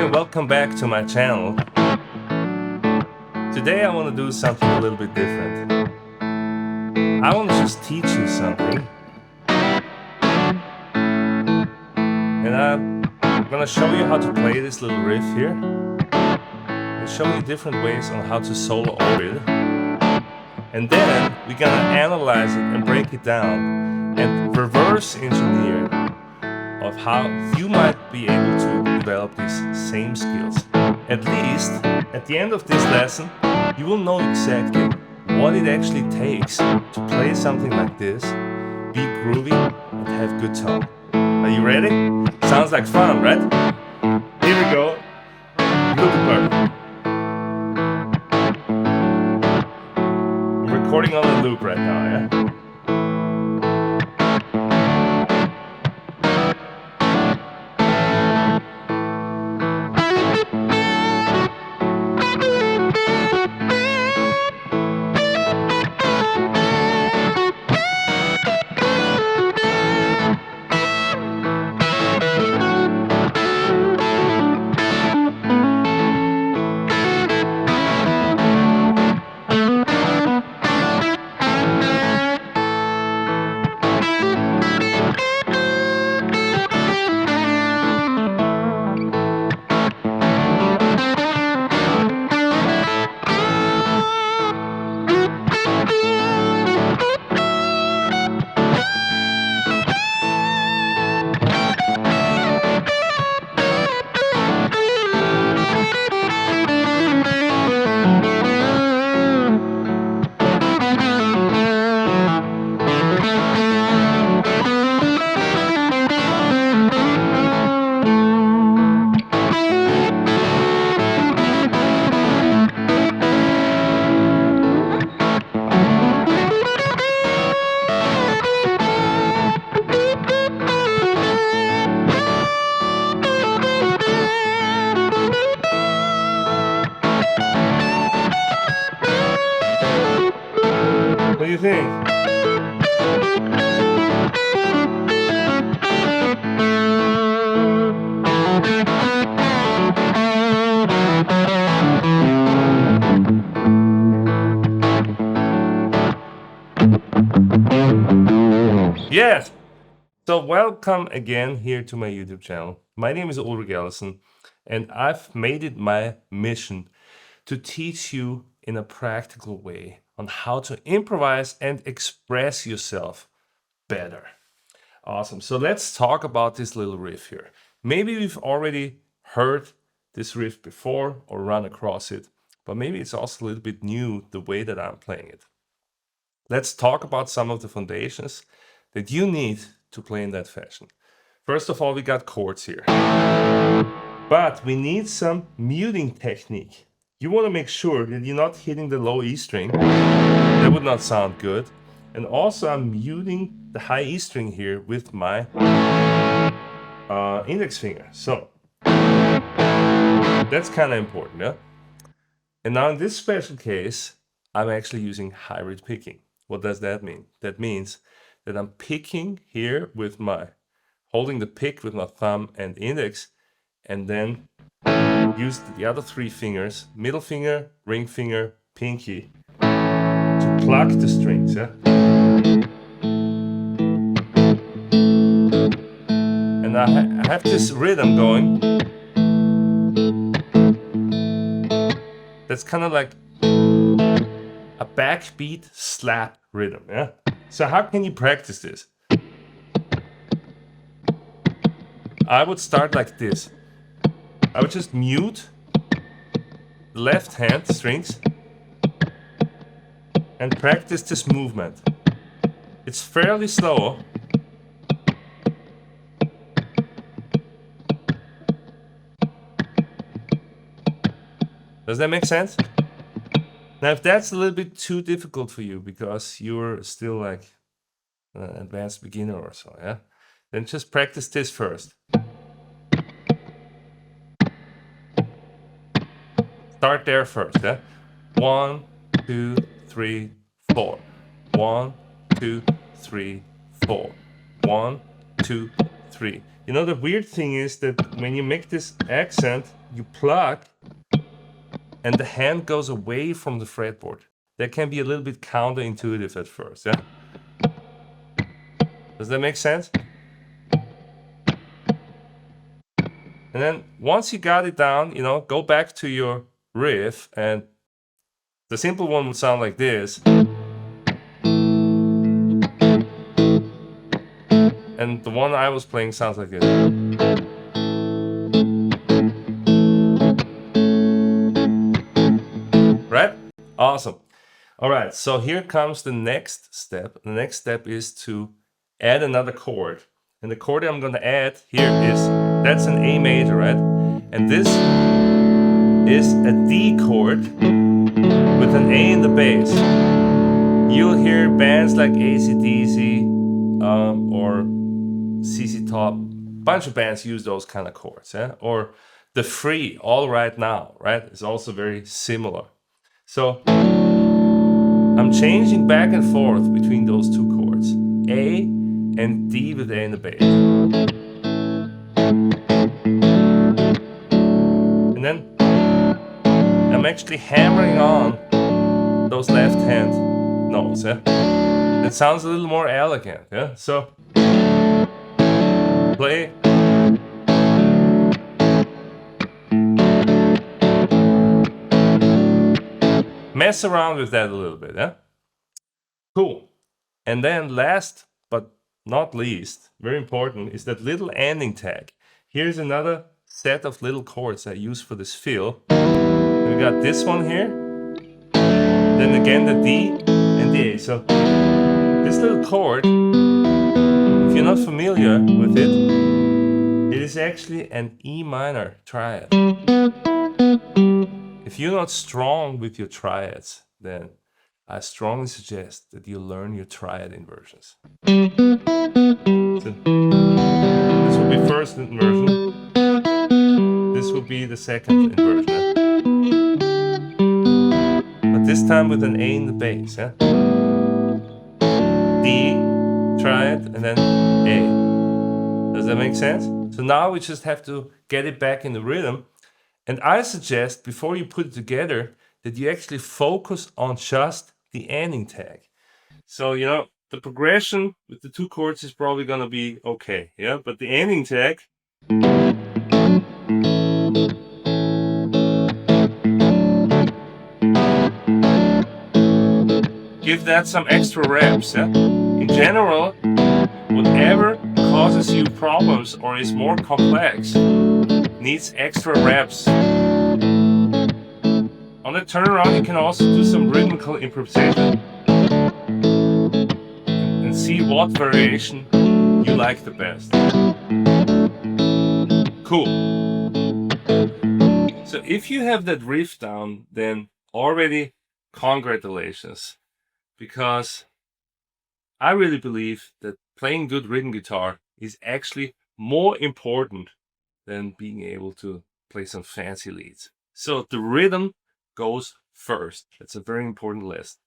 and welcome back to my channel. Today I want to do something a little bit different. I want to just teach you something. And I'm gonna show you how to play this little riff here. And show you different ways on how to solo over it. And then we're gonna analyze it and break it down and reverse engineer of how you might be able to develop these same skills. At least, at the end of this lesson, you will know exactly what it actually takes to play something like this, be groovy, and have good tone. Are you ready? Sounds like fun, right? Here we go. Looper. I'm recording on a loop right now, yeah? What do you think? Yes! So welcome again here to my YouTube channel. My name is Ulrich, and I've made it my mission to teach you in a practical way on how to improvise and express yourself better. Awesome. So let's talk about this little riff here. Maybe we've already heard this riff before or run across it, but maybe it's also a little bit new the way that I'm playing it. Let's talk about some of the foundations that you need to play in that fashion. First of all, we got chords here, but we need some muting technique. You want to make sure that you're not hitting the low E string. That would not sound good. And also I'm muting the high E string here with my index finger. So that's kind of important, yeah? And now in this special case, I'm actually using hybrid picking. What does that mean? That means that I'm picking here with holding the pick with my thumb and index, and then use the other three fingers, middle finger, ring finger, pinky, to pluck the strings, yeah? And I have this rhythm going. That's kind of like a backbeat slap rhythm, yeah? So how can you practice this? I would start like this. I would just mute the left hand strings and practice this movement. It's fairly slow. Does that make sense? Now, if that's a little bit too difficult for you because you're still like an advanced beginner or so, yeah, then just practice this first. Start there first, yeah? 1, 2, 3, 4. 1, 2, 3, 4. 1, 2, 3. You know, the weird thing is that when you make this accent, you pluck and the hand goes away from the fretboard. That can be a little bit counterintuitive at first, yeah? Does that make sense? And then once you got it down, you know, go back to your riff, and the simple one would sound like this. And the one I was playing sounds like this. Right? Awesome. All right, so here comes the next step. The next step is to add another chord. And the chord I'm gonna add here is, that's an A major, right? And this is a D chord with an A in the bass. You'll hear bands like AC/DC or CC Top, bunch of bands use those kind of chords, yeah? Or the Free, All Right Now, right? It's also very similar. So I'm changing back and forth between those two chords, A and D with A in the bass. And then I'm actually hammering on those left hand notes, yeah? It sounds a little more elegant, yeah? So play. Mess around with that a little bit, yeah? Cool. And then last but not least, very important, is that little ending tag. Here's another set of little chords I use for this fill. We got this one here, then again the D and the A. So this little chord, if you're not familiar with it, it is actually an E minor triad. If you're not strong with your triads, then I strongly suggest that you learn your triad inversions. So this will be first inversion. This will be the second inversion. But this time with an A in the bass, yeah? D, triad, and then A. Does that make sense? So now we just have to get it back in the rhythm. And I suggest, before you put it together, that you actually focus on just the ending tag. So, you know, the progression with the two chords is probably gonna be okay, yeah? But the ending tag, give that some extra reps, yeah? In general, whatever causes you problems or is more complex needs extra reps. On the turnaround, you can also do some rhythmical improvisation and see what variation you like the best. Cool. So if you have that riff down, then already congratulations, because I really believe that playing good rhythm guitar is actually more important than being able to play some fancy leads. So the rhythm goes first. That's a very important list.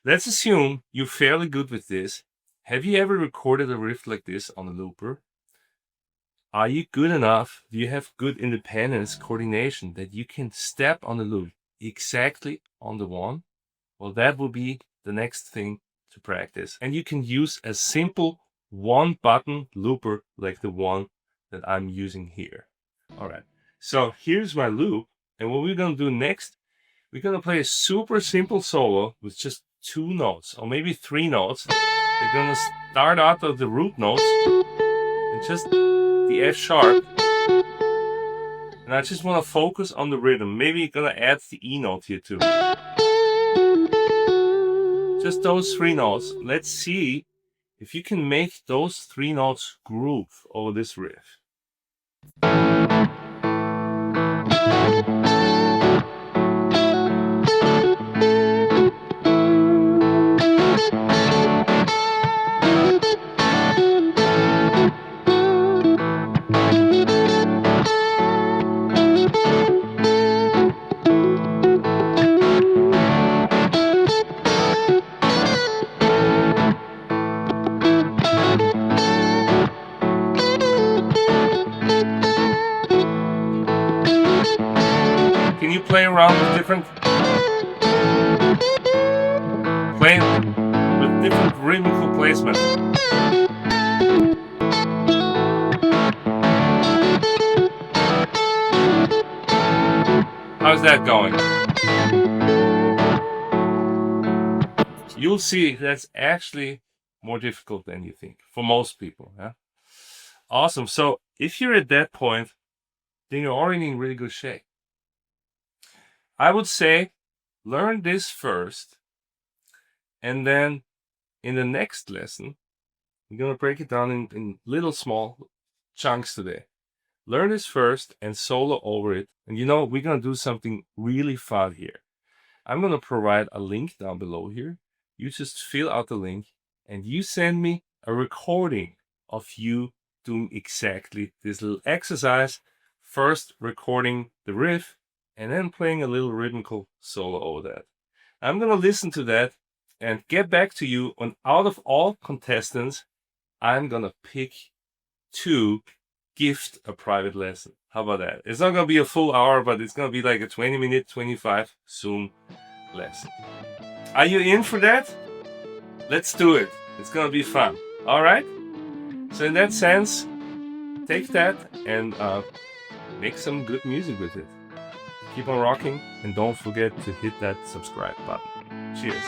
Let's assume you're fairly good with this. Have you ever recorded a riff like this on a looper? Are you good enough? Do you have good independence, coordination that you can step on the loop exactly on the one? Well, that will be the next thing to practice. And you can use a simple one button looper like the one that I'm using here. All right, so here's my loop. And what we're gonna do next, we're gonna play a super simple solo with just 2 notes or maybe 3 notes. We're gonna start out of the root notes and just the F sharp. And I just wanna focus on the rhythm. Maybe gonna add the E note here too. Just those 3 notes. Let's see if you can make those 3 notes groove over this riff. Can you play around with different rhythmical placements? How's that going? You'll see that's actually more difficult than you think for most people. Yeah? Awesome. So if you're at that point, then you're already in really good shape. I would say learn this first, and then in the next lesson, we're going to break it down in little small chunks today. Learn this first and solo over it. And we're going to do something really fun here. I'm going to provide a link down below here. You just fill out the link and you send me a recording of you doing exactly this little exercise. First recording the riff and then playing a little rhythmical solo over that. I'm going to listen to that and get back to you on out of all contestants. I'm going to pick 2, gift a private lesson. How about that? It's not going to be a full hour, but it's going to be like a 20-minute, 25 Zoom lesson. Are you in for that? Let's do it. It's going to be fun. All right? So in that sense, take that and make some good music with it. Keep on rocking and don't forget to hit that subscribe button. Cheers.